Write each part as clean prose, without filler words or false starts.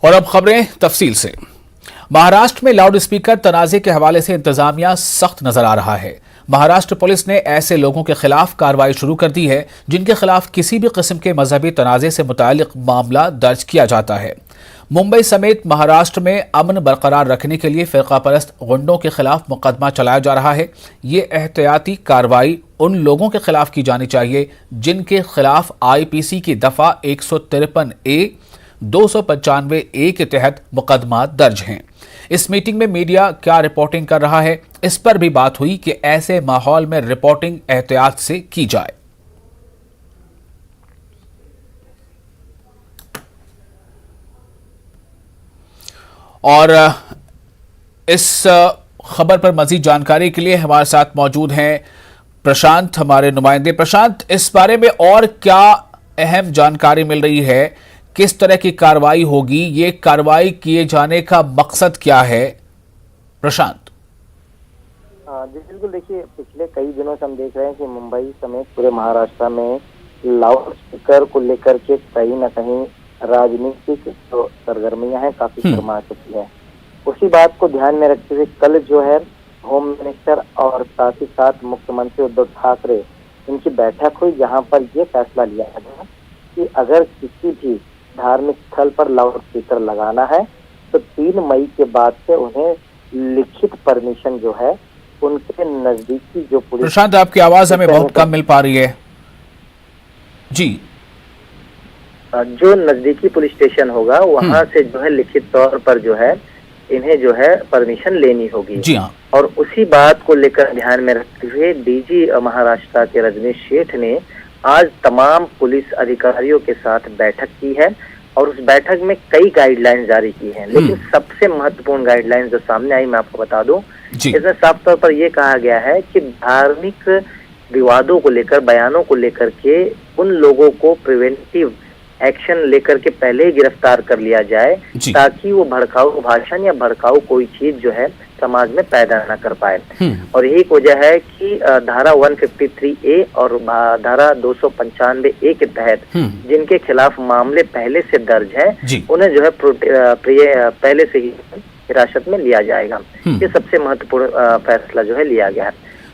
और अब खबरें तफसील से। महाराष्ट्र में लाउड स्पीकर तनाजे के हवाले से इंतजामिया सख्त नजर आ रहा है। महाराष्ट्र पुलिस ने ऐसे लोगों के खिलाफ कार्रवाई शुरू कर दी है जिनके खिलाफ किसी भी किस्म के मजहबी तनाजे से मुतालिक मामला दर्ज किया जाता है। मुंबई समेत महाराष्ट्र में अमन बरकरार रखने के लिए फिरकापरस्त गुंडों के खिलाफ मुकदमा चलाया जा रहा है। ये एहतियाती कार्रवाई उन लोगों के खिलाफ की जानी चाहिए जिनके खिलाफ आईपीसी की दफा 153A 295A के तहत मुकदमा दर्ज हैं। इस मीटिंग में मीडिया क्या रिपोर्टिंग कर रहा है, इस पर भी बात हुई कि ऐसे माहौल में रिपोर्टिंग एहतियात से की जाए। और इस खबर पर मजीद जानकारी के लिए हमारे साथ मौजूद हैं प्रशांत, हमारे नुमाइंदे। प्रशांत, इस बारे में और क्या अहम जानकारी मिल रही है? किस तरह की कार्रवाई होगी? ये कार्रवाई किए जाने का मकसद क्या है? प्रशांत जी बिल्कुल, देखिए पिछले कई दिनों से हम देख रहे हैं कि मुंबई समेत पूरे महाराष्ट्र में लाउड स्पीकर को लेकर के कहीं ना कहीं राजनीतिक जो सरगर्मियां हैं काफी शर्मा चुकी है। उसी बात को ध्यान में रखते हुए कल जो है होम मिनिस्टर और साथ ही साथ मुख्यमंत्री उद्धव ठाकरे इनकी बैठक हुई, जहां पर यह फैसला लिया गया कि अगर किसी भी धार्मिक स्थल पर लाउड स्पीकर लगाना है तो 3 मई के बाद से उन्हें लिखित परमिशन जो है उनके नजदीकी जो पुलिस। प्रशांत, आपकी आवाज हमें बहुत कम मिल पा रही है जी। जो नजदीकी पुलिस स्टेशन होगा वहां से जो है लिखित तौर पर जो है इन्हें जो है परमिशन लेनी होगी। जी हाँ। और उसी बात को लेकर ध्यान में रखते हुए डीजी महाराष्ट्र के रजनीश सेठ ने आज तमाम पुलिस अधिकारियों के साथ बैठक की है और उस बैठक में कई गाइडलाइंस जारी की हैं। लेकिन सबसे महत्वपूर्ण गाइडलाइंस जो सामने आई मैं आपको बता दूं, इसमें साफ तौर पर यह कहा गया है कि धार्मिक विवादों को लेकर, बयानों को लेकर के उन लोगों को प्रिवेंटिव एक्शन लेकर के पहले ही गिरफ्तार कर लिया जाए ताकि वो भड़काऊ भाषण या भड़काऊ कोई चीज जो है समाज में पैदा न कर पाए। और यही वजह है कि धारा 153A और धारा 295A के तहत जिनके खिलाफ मामले पहले से दर्ज है उन्हें जो है पहले से ही हिरासत में लिया जाएगा। ये सबसे महत्वपूर्ण फैसला जो है लिया गया है।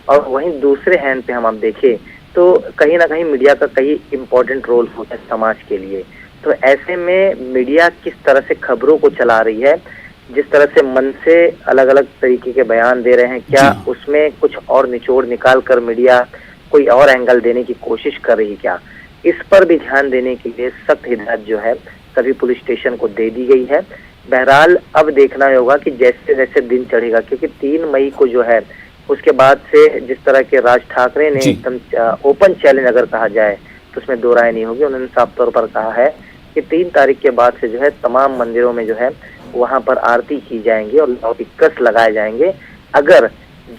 और वहीं दूसरे हैंड पे हम आप देखें तो कहीं ना कहीं मीडिया का कई इम्पोर्टेंट रोल होता है समाज के लिए। तो ऐसे में मीडिया किस तरह से खबरों को चला रही है, जिस तरह से मन से अलग अलग तरीके के बयान दे रहे हैं, क्या उसमें कुछ और निचोड़ निकाल कर मीडिया कोई और एंगल देने की कोशिश कर रही क्या, इस पर भी ध्यान देने के लिए सख्त हिदायत जो है सभी पुलिस स्टेशन को दे दी गई है। बहरहाल अब देखना होगा कि जैसे जैसे दिन चढ़ेगा, क्योंकि 3 मई को जो है उसके बाद से जिस तरह के राज ठाकरे ने एकदम ओपन चैलेंज अगर कहा जाए तो उसमें दो राय नहीं होगी। उन्होंने साफ तौर पर कहा है कि 3 तारीख के बाद से जो है तमाम मंदिरों में जो है वहां पर आरती की जाएंगी और स्पीकर्स लगाए जाएंगे अगर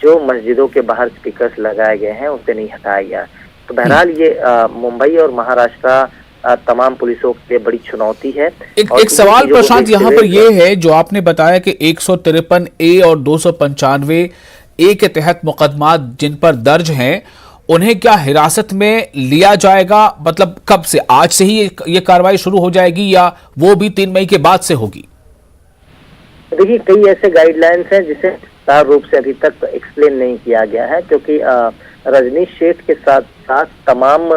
जो मस्जिदों के बाहर स्पीकर्स लगाए गए हैं उसे नहीं हटाया गया। तो बहरहाल ये मुंबई और महाराष्ट्र तमाम पुलिसों के लिए बड़ी चुनौती है। एक सवाल प्रशांत यहाँ पर ये है, जो आपने बताया कि 153A और 295A के तहत मुकदमा जिन पर दर्ज हैं उन्हें क्या हिरासत में लिया जाएगा? मतलब कब से, आज से ही ये कार्रवाई शुरू हो जाएगी या वो भी 3 मई के बाद से होगी? देखिए कई ऐसे गाइडलाइंस हैं जिसे विस्तार रूप से अभी तक एक्सप्लेन नहीं किया गया है, क्योंकि रजनीश सेठ के साथ साथ तमाम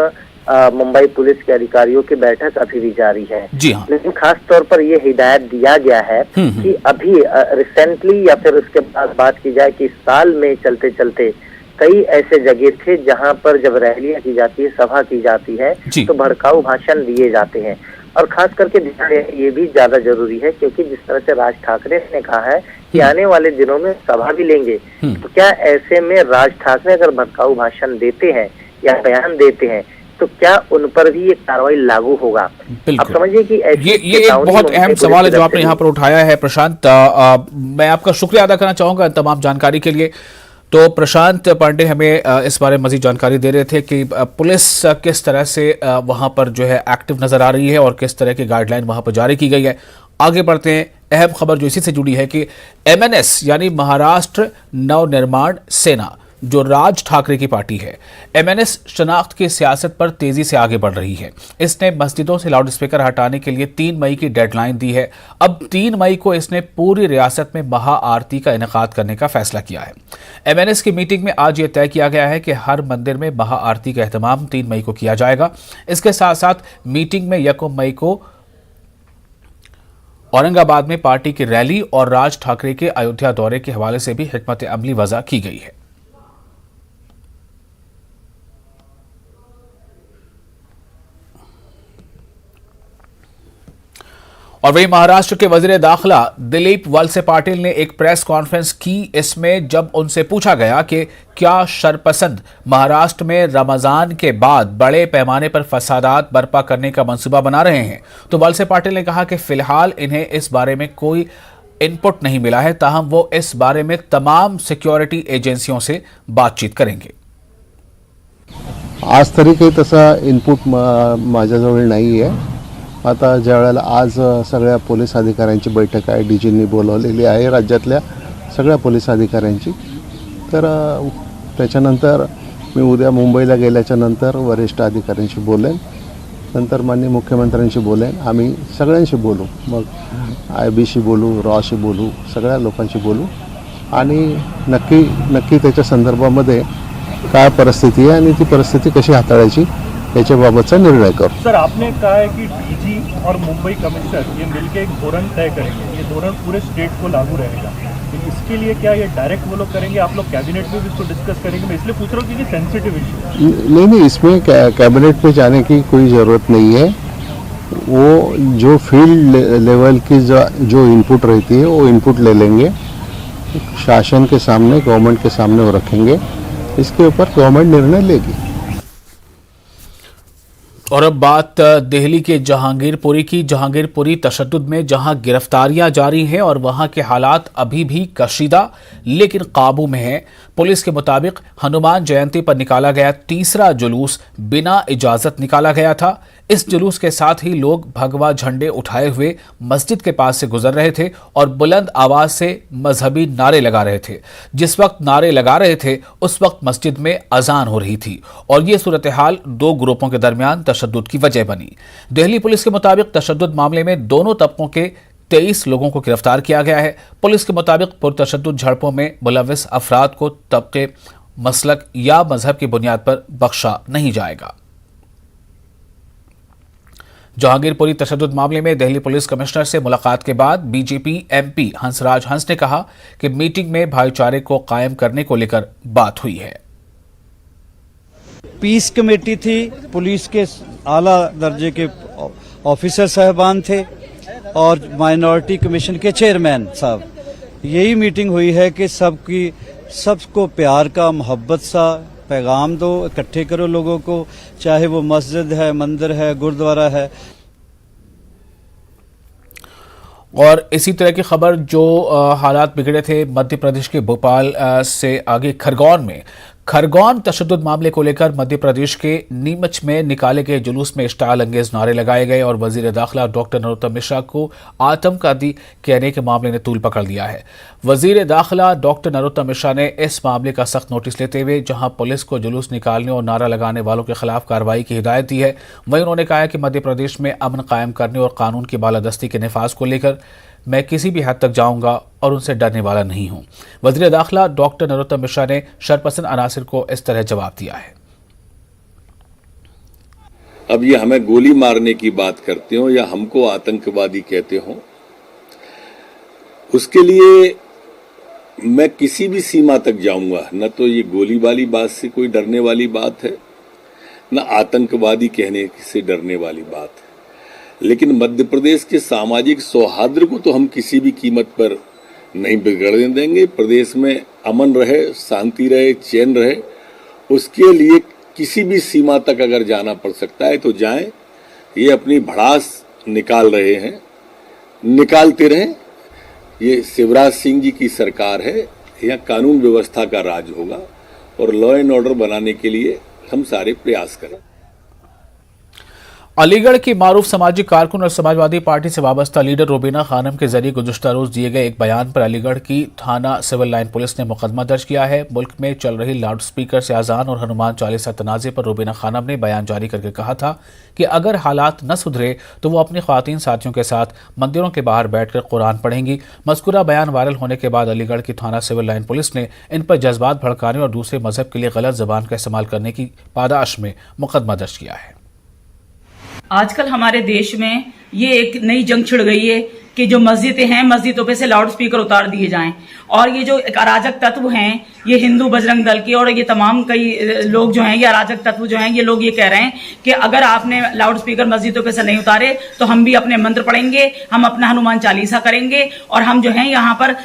मुंबई पुलिस के अधिकारियों की बैठक अभी भी जारी है। जी हाँ। लेकिन खास तौर पर यह हिदायत दिया गया है कि अभी रिसेंटली या फिर उसके बाद बात की जाए कि साल में चलते चलते कई ऐसे जगह थे जहां पर जब रैलियां की जाती है, सभा की जाती है तो भड़काऊ भाषण दिए जाते हैं। और खास करके ये भी ज्यादा जरूरी है क्योंकि जिस तरह से राज ठाकरे ने कहा है कि आने वाले दिनों में सभा भी लेंगे, तो क्या ऐसे में राज ठाकरे अगर भड़काऊ भाषण देते हैं या बयान देते हैं तो क्या उन पर भी ये कार्रवाई लागू होगा? आप समझिए कि ये एक बहुत अहम सवाल है जो आपने यहाँ पर उठाया है प्रशांत। मैं आपका शुक्रिया अदा करना चाहूंगा तमाम जानकारी के लिए। तो प्रशांत पांडे हमें इस बारे में मजीद जानकारी दे रहे थे कि पुलिस किस तरह से वहां पर जो है एक्टिव नजर आ रही है और किस तरह की गाइडलाइन वहां पर जारी की गई है। आगे बढ़ते हैं, अहम खबर जो इसी से जुड़ी है कि MNS यानी महाराष्ट्र नवनिर्माण सेना जो राज ठाकरे की पार्टी है। एमएनएस शनाख्त की सियासत पर तेजी से आगे बढ़ रही है। इसने मस्जिदों से लाउडस्पीकर हटाने के लिए 3 मई की डेडलाइन दी है। अब 3 मई को इसने पूरी रियासत में महा आरती का इनेकाद करने का फैसला किया है। एमएनएस की मीटिंग में आज यह तय किया गया है कि हर मंदिर में महा आरती का एहतमाम 3 मई को किया जाएगा। इसके साथ साथ मीटिंग में 1 मई को औरंगाबाद में पार्टी की रैली और राज ठाकरे के अयोध्या दौरे के हवाले से भी हिकमत अमली वज़ा की गई है। और वहीं महाराष्ट्र के वजीर दाखिला दिलीप वलसे पाटिल ने एक प्रेस कॉन्फ्रेंस की। इसमें जब उनसे पूछा गया कि क्या शरपसंद महाराष्ट्र में रमजान के बाद बड़े पैमाने पर फसादात बर्पा करने का मंसूबा बना रहे हैं, तो वलसे पाटिल ने कहा कि फिलहाल इन्हें इस बारे में कोई इनपुट नहीं मिला है, ताहम वो इस बारे में तमाम सिक्योरिटी एजेंसियों से बातचीत करेंगे। आज तरी काही तसा इनपुट माझ्याजवळ नाही आहे। आता ज्या वेळेला आज सगळ्या पोलीस अधिकाऱ्यांची बैठक आहे, डीजींनी बोलवलेली आहे राज्यातल्या सगळ्या पोलीस अधिकाऱ्यांची, तर त्याच्यानंतर मी उद्या मुंबईला गेल्याच्या नंतर वरिष्ठ अधिकाऱ्यांशी बोलेन, नंतर माननीय मुख्यमंत्र्यांशी बोलेन, आम्ही सगळ्यांशी बोलू, मग IB शी बोलू, रॉशी बोलू, सगळ्या लोकांशी बोलू आणि नक्की त्याच्या संदर्भामध्ये काय परिस्थिती आहे आणि ती परिस्थिती कशी हाताळायची याच्याबाबतचा निर्णय करू। सर, आपने कहा है कि डीजी और मुंबई कमिश्नर ये मिलकर एक धोरण तय करेंगे, ये धोरण पूरे स्टेट को लागू रहेगा, तो इसके लिए क्या ये डायरेक्ट वो लोग करेंगे, आप लोग कैबिनेट में भी इसको डिस्कस करेंगे? मैं इसलिए पूछ रहा हूँ क्योंकि सेंसिटिव इशू। नहीं, इसमें कैबिनेट में जाने की कोई ज़रूरत नहीं है। वो जो फील्ड लेवल की जो इनपुट रहती है वो इनपुट ले लेंगे, शासन के सामने, गवर्नमेंट के सामने वो रखेंगे, इसके ऊपर गवर्नमेंट निर्णय लेगी। और अब बात दिल्ली के जहांगीरपुरी की। जहांगीरपुरी तशद्दुद में जहां गिरफ्तारियां जारी हैं और वहां के हालात अभी भी कशीदा लेकिन काबू में हैं। पुलिस के मुताबिक हनुमान जयंती पर निकाला गया तीसरा जुलूस बिना इजाजत निकाला गया था। इस जुलूस के साथ ही लोग भगवा झंडे उठाए हुए मस्जिद के पास से गुजर रहे थे और बुलंद आवाज से मजहबी नारे लगा रहे थे। जिस वक्त नारे लगा रहे थे उस वक्त मस्जिद में अजान हो रही थी और ये सूरत हाल 2 ग्रुपों के दरमियान तशद्दुद की वजह बनी। दिल्ली पुलिस के मुताबिक तशद्दुद मामले में दोनों तबकों के 23 लोगों को गिरफ्तार किया गया है। पुलिस के मुताबिक पुरतशद्दुद झड़पों में मुलव्विस अफराद को तबके, मसलक या मजहब की बुनियाद पर बख्शा नहीं जाएगा। जहांगीरपुरी तशद्दुद मामले में दिल्ली पुलिस कमिश्नर से मुलाकात के बाद बीजेपी MP हंसराज हंस ने कहा कि मीटिंग में भाईचारे को कायम करने को लेकर बात हुई है। पीस कमेटी थी, पुलिस के आला दर्जे के ऑफिसर साहबान थे और माइनॉरिटी कमीशन के चेयरमैन साहब। यही मीटिंग हुई है कि सबको प्यार का, मोहब्बत सा पैगाम दो, इकट्ठे करो लोगों को, चाहे वो मस्जिद है, मंदिर है, गुरुद्वारा है। और इसी तरह की खबर जो हालात बिगड़े थे मध्य प्रदेश के भोपाल से आगे खरगोन तशद्दुद मामले को लेकर मध्य प्रदेश के नीमच में निकाले गए जुलूस में इश्ताल अंगेज नारे लगाए गए और वजीर दाखिला डॉक्टर नरोत्तम मिश्रा को आतंकवादी कहने के मामले ने तूल पकड़ लिया है। वजीर दाखिला डॉक्टर नरोत्तम मिश्रा ने इस मामले का सख्त नोटिस लेते हुए जहां पुलिस को जुलूस निकालने और नारा लगाने वालों के खिलाफ कार्रवाई की हिदायत दी है, वहीं उन्होंने कहा है कि मध्य प्रदेश में अमन कायम करने और कानून की बालादस्ती के नफाज को लेकर मैं किसी भी हद तक जाऊंगा और उनसे डरने वाला नहीं हूं। वज़ीर दाखिला डॉक्टर नरोत्तम मिश्रा ने शरपसंद अनासिर को इस तरह जवाब दिया है। अब ये हमें गोली मारने की बात करते हो या हमको आतंकवादी कहते हो, उसके लिए मैं किसी भी सीमा तक जाऊंगा। न तो ये गोली वाली बात से कोई डरने वाली बात है, न आतंकवादी कहने से डरने वाली बात है। लेकिन मध्य प्रदेश के सामाजिक सौहार्द को तो हम किसी भी कीमत पर नहीं बिगड़ने देंगे। प्रदेश में अमन रहे, शांति रहे, चैन रहे, उसके लिए किसी भी सीमा तक अगर जाना पड़ सकता है तो जाएं। ये अपनी भड़ास निकाल रहे हैं, निकालते रहें। ये शिवराज सिंह जी की सरकार है, यहाँ कानून व्यवस्था का राज होगा और लॉ एंड ऑर्डर बनाने के लिए हम सारे प्रयास करें। अलीगढ़ की मारूफ सामाजिक कारकुन और समाजवादी पार्टी से वाबस्ता लीडर रुबीना खानम के जरिए गुज़श्ता रोज दिए गए एक बयान पर अलीगढ़ की थाना सिविल लाइन पुलिस ने मुकदमा दर्ज किया है। मुल्क में चल रही लाउड स्पीकर से अजान और हनुमान चालीसा तनाज़े पर रुबीना खानम ने बयान जारी करके कहा था कि अगर हालात न सुधरे तो वो अपनी ख्वातीन साथियों के साथ मंदिरों के बाहर बैठकर कुरान पढ़ेंगी। मज़कूरा बयान वायरल होने के बाद अलीगढ़ की थाना सिविल लाइन पुलिस ने इन पर जज्बात भड़काने और दूसरे मजहब के लिए गलत जबान का इस्तेमाल करने की पादाश में मुकदमा दर्ज किया है। आजकल हमारे देश में ये एक नई जंग छिड़ गई है कि जो मस्जिदें हैं, मस्जिदों पे से लाउड स्पीकर उतार दिए जाएं और ये जो एक अराजक तत्व हैं, ये हिंदू बजरंग दल के और ये तमाम कई लोग जो हैं, ये अराजक तत्व जो हैं, ये लोग ये कह रहे हैं कि अगर आपने लाउड स्पीकर मस्जिदों पे से नहीं उतारे तो हम भी अपने मंत्र पढ़ेंगे, हम अपना हनुमान चालीसा करेंगे और हम जो है यहाँ पर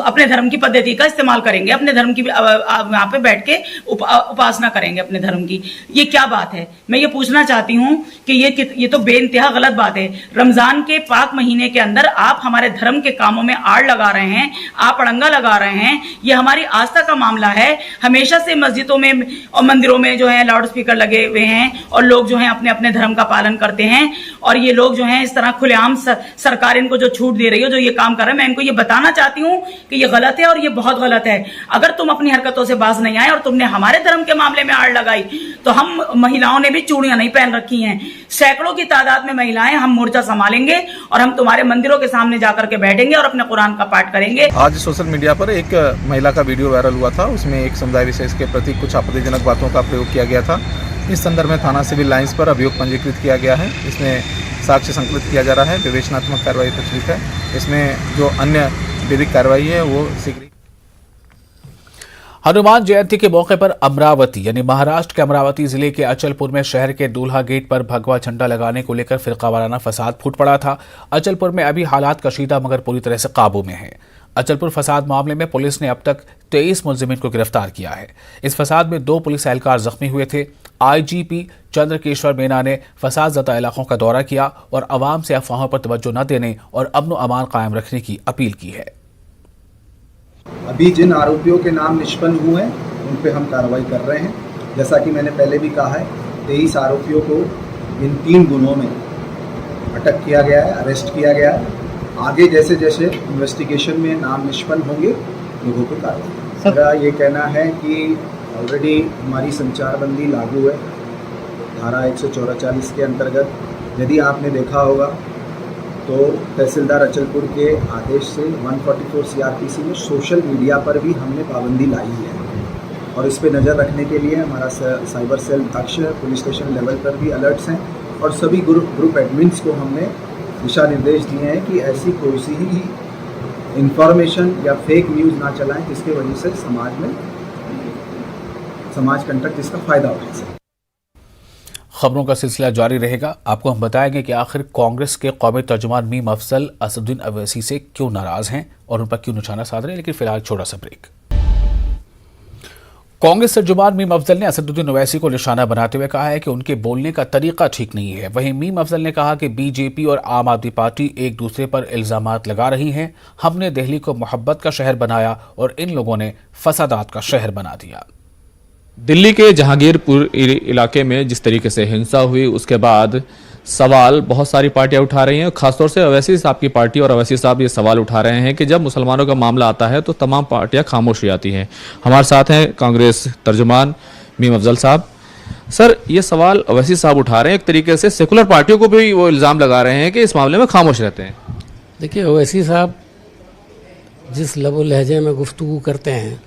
अपने धर्म की पद्धति का इस्तेमाल करेंगे, अपने धर्म की यहाँ पे बैठ के उपासना करेंगे अपने धर्म की। ये क्या बात है? मैं ये पूछना चाहती हूँ कि ये तो बेइंतहा गलत बात है। रमजान के पाक महीने के अंदर आप हमारे धर्म के कामों में आड़ लगा रहे हैं, आप अड़ंगा लगा रहे हैं। ये हमारी आस्था का मामला है। हमेशा से मस्जिदों में और मंदिरों में जो है लाउड स्पीकर लगे हुए हैं और लोग जो हैं अपने अपने धर्म का पालन करते हैं और ये लोग जो हैं इस तरह खुलेआम सरकार इनको जो छूट दे रही है, जो ये काम कर रहे हैं, मैं इनको ये बताना चाहती हूँ कि ये गलत है और ये बहुत गलत है। अगर तुम अपनी हरकतों से बाज नहीं आए और तुमने हमारे धर्म के मामले में आड़ लगाई तो हम महिलाओं ने भी चूड़ियां नहीं पहन रखी हैं, सैकड़ों की तादाद में महिलाएं, हम मोर्चा संभालेंगे और हम तुम्हारे मंदिरों के सामने जाकर के बैठेंगे और अपने कुरान का पाठ करेंगे। आज सोशल मीडिया पर एक महिला का वीडियो वायरल हुआ था, उसमें एक समुदाय विशेष के प्रति कुछ आपत्तिजनक बातों का प्रयोग किया गया था। इस संदर्भ में थाना सिविल लाइंस पर अभियोग पंजीकृत किया गया है। इसमें साक्ष्य संकलित किया जा रहा है, विवेचनात्मक कार्रवाई प्रचलित है। इसमें जो अन्य विधिक कार्रवाई है वो शीघ्र। हनुमान जयंती के मौके पर अमरावती यानी महाराष्ट्र के अमरावती जिले के अचलपुर में शहर के दूल्हा गेट पर भगवा झंडा लगाने को लेकर फिरकावाराना फसाद फूट पड़ा था। अचलपुर में अभी हालात कशीदा मगर पूरी तरह से काबू में है। अचलपुर फसाद मामले में पुलिस ने अब तक 23 मुलजिमीन को गिरफ्तार किया है। इस फसाद में 2 पुलिस एहलकार जख्मी हुए थे। आईजीपी चंद्रकेश्वर मीना ने फसाद ज़दा इलाकों का दौरा किया और आवाम से अफवाहों पर तवज्जो न देने और अमन अमान कायम रखने की अपील की है। अभी जिन आरोपियों के नाम निष्पन्न हुए हैं उन पे हम कार्रवाई कर रहे हैं। जैसा कि मैंने पहले भी कहा है, 23 आरोपियों को इन 3 गुनों में अटक किया गया है, अरेस्ट किया गया है। आगे जैसे जैसे इन्वेस्टिगेशन में नाम निष्पन्न होंगे लोगों पर कार्रवाई। मेरा ये कहना है कि ऑलरेडी हमारी संचारबंदी लागू है धारा 144 के अंतर्गत। यदि आपने देखा होगा तो तहसीलदार अचलपुर के आदेश से 144 सीआरपीसी में सोशल मीडिया पर भी हमने पाबंदी लाई है और इस पे नज़र रखने के लिए हमारा साइबर सेल दक्ष पुलिस स्टेशन लेवल पर भी अलर्ट्स हैं और सभी ग्रुप एडमिन्स को हमने दिशा निर्देश दिए हैं कि ऐसी कोई सी ही इंफॉर्मेशन या फेक न्यूज़ ना चलाएं जिसके वजह से समाज कंटक जिसका फ़ायदा उठा सके। खबरों का सिलसिला जारी रहेगा। आपको हम बताएंगे कि आखिर कांग्रेस के कौमी तर्जुमान मीम अफजल असदुद्दीन अवैसी से क्यों नाराज हैं और उन पर क्यों निशाना साध रहे हैं। लेकिन फिलहाल छोटा सा ब्रेक। कांग्रेस तर्जुमान मीम अफजल ने असदुद्दीन अवैसी को निशाना बनाते हुए कहा है कि उनके बोलने का तरीका ठीक नहीं है। वहीं मीम अफजल ने कहा कि बीजेपी और आम आदमी पार्टी एक दूसरे पर इल्जामात लगा रही हैं। हमने दिल्ली को मोहब्बत का शहर बनाया और इन लोगों ने फसादात का शहर बना दिया। दिल्ली के जहांगीरपुर इलाके में जिस तरीके से हिंसा हुई उसके बाद सवाल बहुत सारी पार्टियां उठा रही हैं। खासतौर से अवैसी साहब की पार्टी और अवैसी साहब ये सवाल उठा रहे हैं कि जब मुसलमानों का मामला आता है तो तमाम पार्टियां खामोश हो जाती हैं। हमारे साथ हैं कांग्रेस तर्जुमान मीम अफजल साहब। सर, ये सवाल अवैसी साहब उठा रहे हैं, एक तरीके से सेकुलर पार्टियों को भी वो इल्ज़ाम लगा रहे हैं कि इस मामले में खामोश रहते हैं। देखिए, अवैसी साहब जिस लबो लहजे में गुफ्तगू करते हैं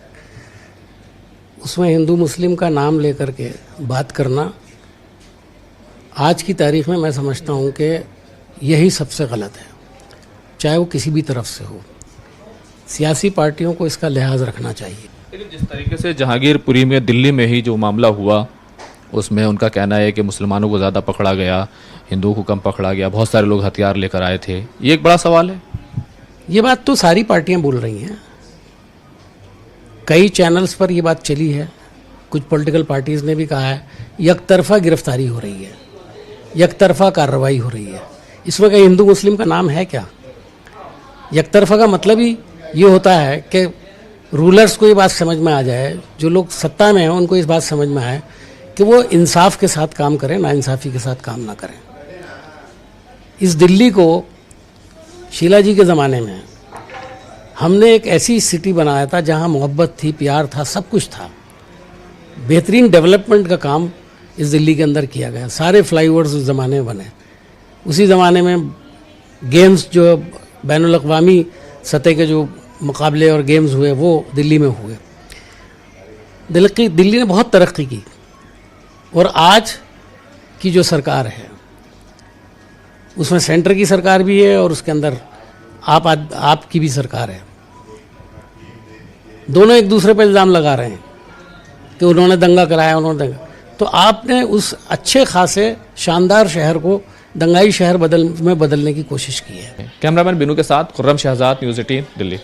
उसमें हिंदू मुस्लिम का नाम लेकर के बात करना आज की तारीख में मैं समझता हूँ कि यही सबसे गलत है, चाहे वो किसी भी तरफ से हो। सियासी पार्टियों को इसका लिहाज रखना चाहिए। लेकिन जिस तरीके से जहांगीरपुरी में दिल्ली में ही जो मामला हुआ उसमें उनका कहना है कि मुसलमानों को ज़्यादा पकड़ा गया, हिंदुओं को कम पकड़ा गया, बहुत सारे लोग हथियार लेकर आए थे। ये एक बड़ा सवाल है। ये बात तो सारी पार्टियां बोल रही हैं, कई चैनल्स पर ये बात चली है, कुछ पॉलिटिकल पार्टीज़ ने भी कहा है यकतरफा गिरफ्तारी हो रही है, यकतरफा कार्रवाई हो रही है। इसमें कहीं हिंदू मुस्लिम का नाम है क्या? यकतरफा का मतलब ही ये होता है कि रूलर्स को ये बात समझ में आ जाए, जो लोग सत्ता में हैं उनको इस बात समझ में आए कि वो इंसाफ के साथ काम करें, नाइंसाफ़ी के साथ काम ना करें। इस दिल्ली को शीला जी के ज़माने में हमने एक ऐसी सिटी बनाया था जहाँ मोहब्बत थी, प्यार था, सब कुछ था। बेहतरीन डेवलपमेंट का काम इस दिल्ली के अंदर किया गया। सारे फ्लाईओवर्स उस ज़माने में बने। उसी ज़माने में गेम्स जो बैनुल अक़वामी सतह के जो मुकाबले और गेम्स हुए वो दिल्ली में हुए। दिल्ली ने बहुत तरक्की की। और आज की जो सरकार है उसमें सेंटर की सरकार भी है और उसके अंदर आपकी भी सरकार है। दोनों एक दूसरे पर इल्ज़ाम लगा रहे हैं कि उन्होंने दंगा कराया, उन्होंने दंगा। तो आपने उस अच्छे खासे शानदार शहर को दंगाई शहर में बदलने की कोशिश की है। कैमरामैन बिनू के साथ खुर्रम शहजाद, न्यूज़ 18 दिल्ली।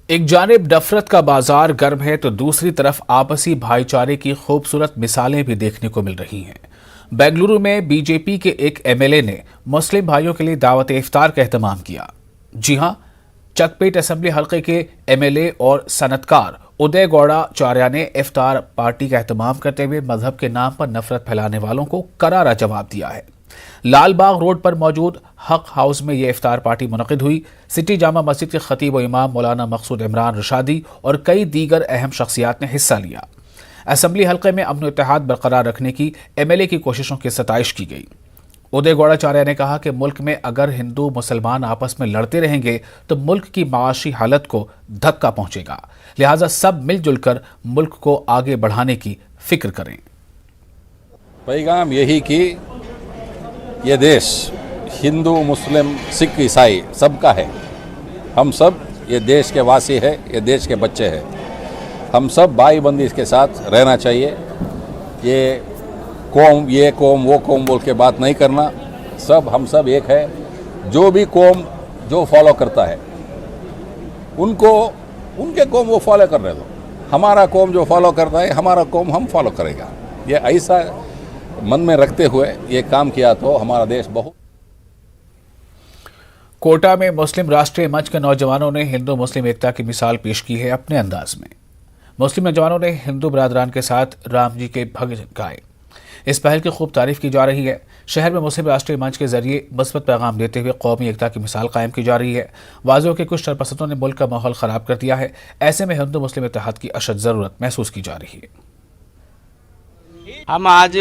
एक जानिब नफरत का बाजार गर्म है तो दूसरी तरफ आपसी भाईचारे की खूबसूरत मिसालें भी देखने को मिल रही हैं। बेंगलुरु में बीजेपी के एक एमएलए ने मुस्लिम भाइयों के लिए दावत इफ्तार का एहतमाम किया। जी हां, चकपेट असेंबली हल्के के एमएलए और सनतकार उदय गौड़ाचार्य ने इफ्तार पार्टी का एहतमाम करते हुए मजहब के नाम पर नफरत फैलाने वालों को करारा जवाब दिया है। लाल बाग रोड पर मौजूद हक हाउस में यह इफ्तार पार्टी मुनक़िद हुई। सिटी जामा मस्जिद के खतीब व इमाम मौलाना मकसूद इमरान रशादी और कई दीगर अहम शख्सियात ने हिस्सा लिया। असेंबली हल्के में अमन इत्तेहाद बरकरार रखने की एमएलए की कोशिशों की सताइश की गई। उदय गौड़ाचार्य ने कहा कि मुल्क में अगर हिंदू मुसलमान आपस में लड़ते रहेंगे तो मुल्क की माशी हालत को धक्का पहुंचेगा, लिहाजा सब मिलजुल कर मुल्क को आगे बढ़ाने की फिक्र करें। पैगाम यही कि ये देश हिंदू मुस्लिम सिख ईसाई सबका है। हम सब ये देश के वासी है, ये देश के बच्चे हैं। हम सब भाई बंदी के साथ रहना चाहिए। ये कौम वो कौम बोल के बात नहीं करना। हम सब एक है। जो भी कौम जो फॉलो करता है उनको उनके कौम वो फॉलो करने दो। हमारा कौम जो फॉलो करता है हमारा कौम हम फॉलो करेगा। ये ऐसा मन में रखते हुए ये काम किया तो हमारा देश बहुत। कोटा में मुस्लिम राष्ट्रीय मंच के नौजवानों ने हिंदू मुस्लिम एकता की मिसाल पेश की है अपने अंदाज में। मुस्लिम नौजवानों ने हिंदू बरादरान के साथ राम जी के भजन गाए। इस पहल की खूब तारीफ की जा रही है। शहर में मुस्लिम राष्ट्रीय मंच के जरिए मुस्बत पैगाम देते हुए कौमी एकता की मिसाल कायम की जा रही है। वाज़ों के कुछ शरपसंदों ने मुल्क का माहौल ख़राब कर दिया है। ऐसे में हिंदू मुस्लिम इत्तेहाद की अशद ज़रूरत महसूस की जा रही है। हम आज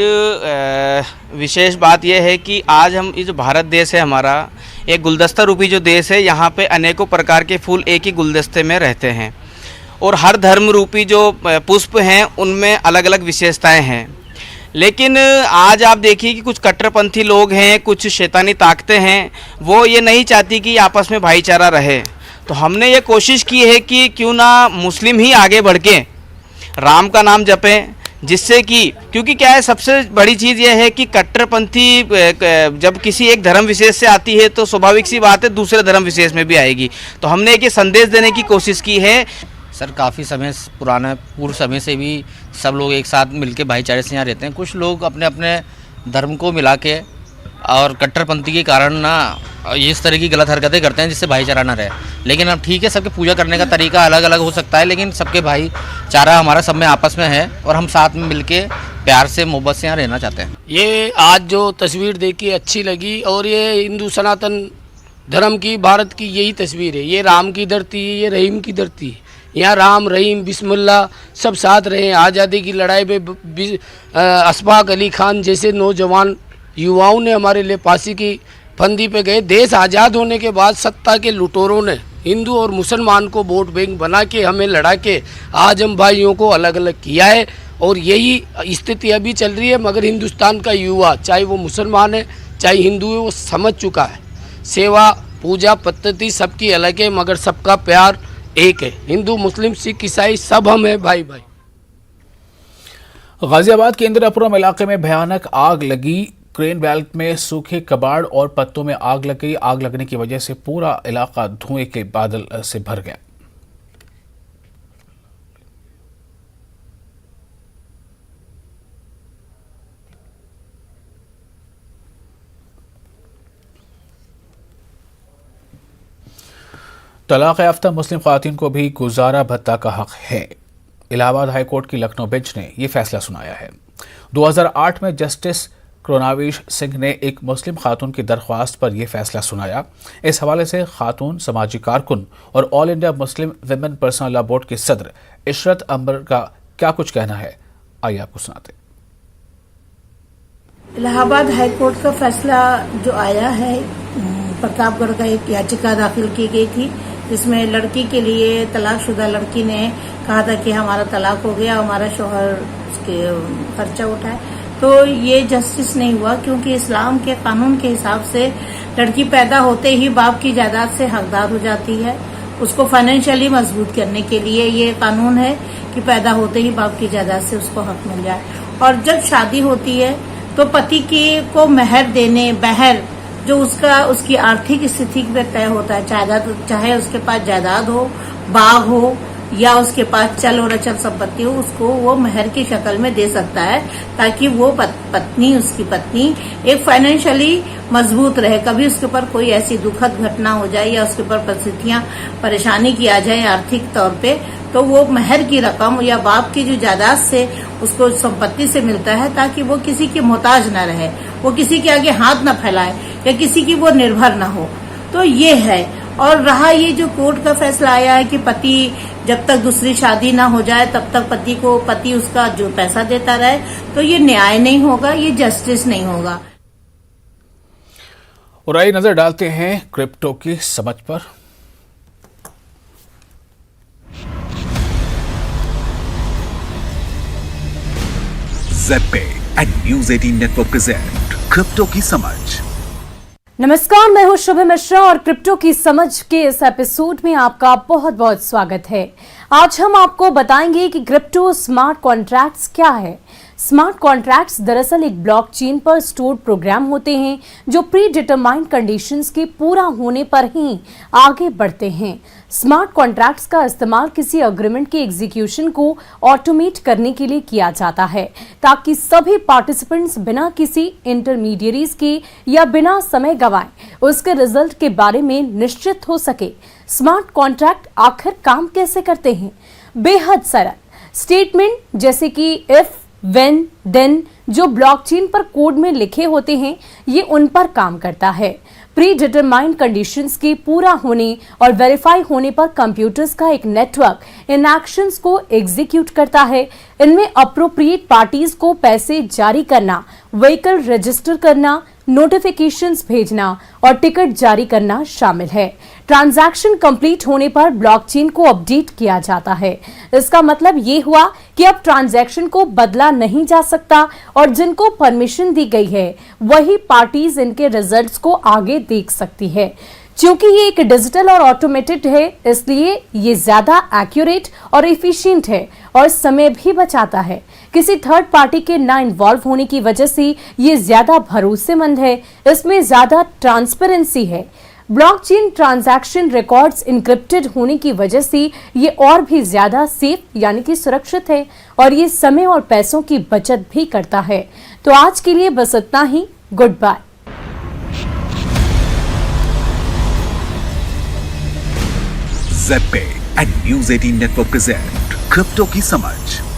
विशेष बात यह है कि आज हम ये जो भारत देश है हमारा, एक गुलदस्ता रूपी जो देश है, यहाँ पे अनेकों प्रकार के फूल एक ही गुलदस्ते में रहते हैं और हर धर्म रूपी जो पुष्प हैं उनमें अलग अलग विशेषताएं हैं। लेकिन आज आप देखिए कि कुछ कट्टरपंथी लोग हैं, कुछ शैतानी ताकतें हैं, वो ये नहीं चाहती कि आपस में भाईचारा रहे। तो हमने ये कोशिश की है कि क्यों ना मुस्लिम ही आगे बढ़ के राम का नाम जपें, जिससे कि क्योंकि क्या है, सबसे बड़ी चीज़ यह है कि कट्टरपंथी जब किसी एक धर्म विशेष से आती है तो स्वाभाविक सी बात है दूसरे धर्म विशेष में भी आएगी। तो हमने एक ये संदेश देने की कोशिश की है। सर काफ़ी समय पूर्व समय से भी सब लोग एक साथ मिलकर भाईचारे से यहाँ रहते हैं। कुछ लोग अपने अपने धर्म को मिला के और कट्टरपंथी के कारण ना इस तरह की गलत हरकतें करते हैं जिससे भाईचारा ना रहे। लेकिन अब ठीक है, सबके पूजा करने का तरीका अलग अलग हो सकता है, लेकिन सबके भाईचारा हमारा सब में आपस में है और हम साथ में मिलके प्यार से मोहब्बत से यहाँ रहना चाहते हैं। ये आज जो तस्वीर देखी अच्छी लगी और ये हिंदू सनातन धर्म की, भारत की यही तस्वीर है। ये राम की धरती है, ये रहीम की धरती है। यहाँ राम रहीम बिस्मिल्लाह सब साथ रहे। आज़ादी की लड़ाई में अशफाक अली खान जैसे नौजवान युवाओं ने हमारे लिए फांसी की फंदी पे गए। देश आज़ाद होने के बाद सत्ता के लुटेरों ने हिंदू और मुसलमान को वोट बैंक बना के हमें लड़ा के आज हम भाइयों को अलग अलग किया है और यही स्थिति अभी चल रही है। मगर हिंदुस्तान का युवा, चाहे वो मुसलमान है चाहे हिंदू है, वो समझ चुका है सेवा पूजा पद्धति सबकी अलग है मगर सबका प्यार एक है। हिंदू मुस्लिम सिख ईसाई सब हम हैं भाई भाई। गाजियाबाद के इंदिरापुरम इलाके में भयानक आग लगी। क्रेन बेल्ट में सूखे कबाड़ और पत्तों में आग लग गई। आग लगने की वजह से पूरा इलाका धुएं के बादल से भर गया। तलाक याफ्ता मुस्लिम ख़वातीन को भी गुजारा भत्ता का हक है। इलाहाबाद हाईकोर्ट की लखनऊ बेंच ने ये फैसला सुनाया है। 2008 में जस्टिस करुणावेश सिंह ने एक मुस्लिम खातून की दरख्वास्त पर यह फैसला सुनाया। इस हवाले से खातून समाजी कारकुन और all India Muslim women personal law board के सदर इशरत अंबर का क्या कुछ कहना है, आइए आपको सुनाते। इलाहाबाद हाईकोर्ट का फैसला जो आया है, प्रतापगढ़ का एक याचिका दाखिल की गई थी जिसमें लड़की के लिए तलाकशुदा लड़की ने कहा था कि हमारा तलाक हो गया, हमारा शौहर उसके खर्चा उठाए, तो ये जस्टिस नहीं हुआ क्योंकि इस्लाम के कानून के हिसाब से लड़की पैदा होते ही बाप की जायदाद से हकदार हो जाती है। उसको फाइनेंशियली मजबूत करने के लिए ये कानून है कि पैदा होते ही बाप की जायदाद से उसको हक मिल जाए। और जब शादी होती है तो पति को मेहर देने, बहर जो उसकी आर्थिक स्थिति पे तय होता है, चाहे उसके पास जायदाद हो, बाग हो या उसके पास चल और अचल संपत्ति हो, उसको वो मेहर की शक्ल में दे सकता है ताकि वो उसकी पत्नी एक फाइनेंशियली मजबूत रहे। कभी उसके ऊपर कोई ऐसी दुखद घटना हो जाए या उसके ऊपर परिस्थितियां परेशानी की आ जाए आर्थिक तौर पे, तो वो मेहर की रकम या बाप की जो जायदाद से उसको संपत्ति से मिलता है ताकि वो किसी के मोहताज न रहे, वो किसी के आगे हाथ न फैलाए या किसी की वो निर्भर न हो। तो ये है। और रहा ये जो कोर्ट का फैसला आया है कि पति जब तक दूसरी शादी ना हो जाए तब तक पति उसका जो पैसा देता रहे, तो ये न्याय नहीं होगा, ये जस्टिस नहीं होगा। और आइए नजर डालते हैं क्रिप्टो की समझ पर। ZebPay and News 18 network present crypto की समझ। नमस्कार, मैं हूं शुभ मिश्रा और क्रिप्टो की समझ के इस एपिसोड में आपका बहुत बहुत स्वागत है। आज हम आपको बताएंगे कि क्रिप्टो स्मार्ट कॉन्ट्रैक्ट्स क्या है। स्मार्ट कॉन्ट्रैक्ट्स दरअसल एक ब्लॉकचेन पर स्टोर्ड प्रोग्राम होते हैं जो प्री डिटरमाइंड कंडीशंस के पूरा होने पर ही आगे बढ़ते हैं। स्मार्ट कॉन्ट्रैक्ट्स का इस्तेमाल किसी एग्रीमेंट के एग्जीक्यूशन को ऑटोमेट करने के लिए किया जाता है ताकि सभी पार्टिसिपेंट्स बिना किसी इंटरमीडियरीज के या बिना समय गवाए उसके रिजल्ट के बारे में निश्चित हो सके। स्मार्ट कॉन्ट्रैक्ट आखिर काम कैसे करते हैं? बेहद सरल स्टेटमेंट जैसे कि इफ, व्हेन, देन जो ब्लॉकचेन पर कोड में लिखे होते हैं, ये उन पर काम करता है। प्री डिटरमाइंड कंडीशंस के पूरा होने और वेरीफाई होने पर कंप्यूटर्स का एक नेटवर्क इन एक्शंस को एग्जीक्यूट करता है। इनमें अप्रोप्रिएट पार्टीज को पैसे जारी करना, व्हीकल रजिस्टर करना, नोटिफिकेशंस भेजना और टिकट जारी करना शामिल है। ट्रांजैक्शन कंप्लीट होने पर ब्लॉकचेन को अपडेट किया जाता है। इसका मतलब ये हुआ कि अब ट्रांजैक्शन को बदला नहीं जा सकता और जिनको परमिशन दी गई है वही पार्टीज इनके रिजल्ट्स को आगे देख सकती है। क्योंकि ये एक डिजिटल और ऑटोमेटेड है, इसलिए ये ज्यादा एक्यूरेट और एफिशिएंट है और समय भी बचाता है। किसी थर्ड पार्टी के ना इन्वॉल्व होने की वजह से ये ज्यादा भरोसेमंद है। इसमें ज्यादा ट्रांसपेरेंसी है। ब्लॉकचेन ट्रांजैक्शन रिकॉर्ड्स इनक्रिप्टेड होने की वजह से ये और भी ज्यादा सेफ यानी कि सुरक्षित है और ये समय और पैसों की बचत भी करता है। तो आज के लिए बस इतना ही। Goodbye. ZebPay and News 18 network present crypto की समझ।